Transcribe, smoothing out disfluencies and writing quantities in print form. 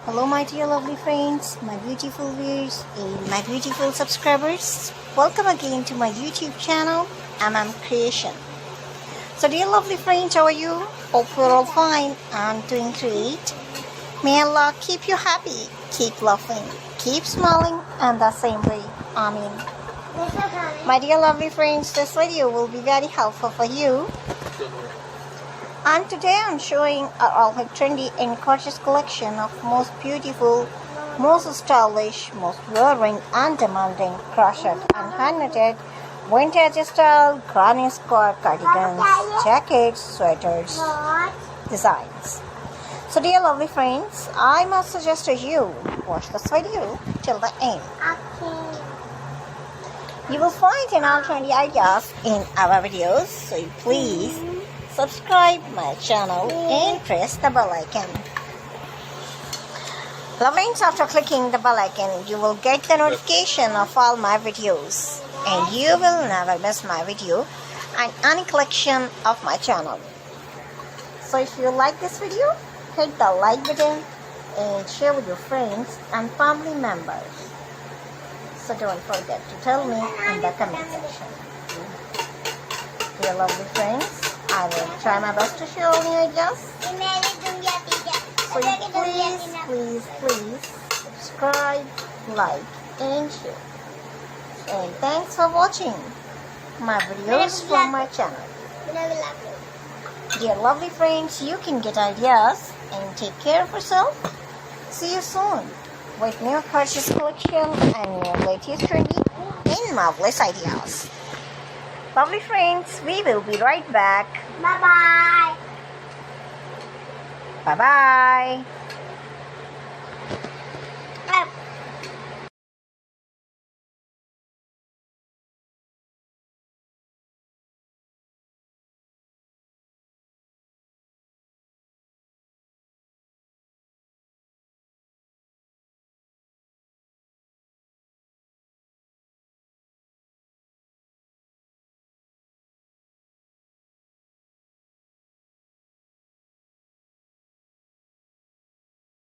Hello my dear lovely friends, my beautiful viewers and my beautiful subscribers. Welcome again to my YouTube channel, Creation. So dear lovely friends, how are you? Hope you're all fine and doing great. May Allah keep you happy, keep laughing, keep smiling, and the same way. Amen. My dear lovely friends, this video will be very helpful for you. And today I'm showing a all trendy and gorgeous collection of most beautiful, most stylish, most wearing and demanding crochet and hand-knitted vintage style granny square cardigans, jackets, sweaters, designs. So dear lovely friends, I must suggest to you watch this video till the end. You will find all trendy ideas in our videos, so please subscribe my channel and press the bell icon. Lovings, after clicking the bell icon, you will get the notification of all my videos and you will never miss my video and any collection of my channel. So if you like this video, hit the like button and share with your friends and family members. So don't forget to tell me in the comment section. Dear lovely friends, I will try my best to share all new ideas. So please subscribe, like and share. And thanks for watching my videos from my channel. Dear lovely friends, you can get ideas and take care of yourself. See you soon with new purchase collection and new latest trendy and marvelous ideas. Lovely friends, we will be right back. Bye-bye. Bye-bye.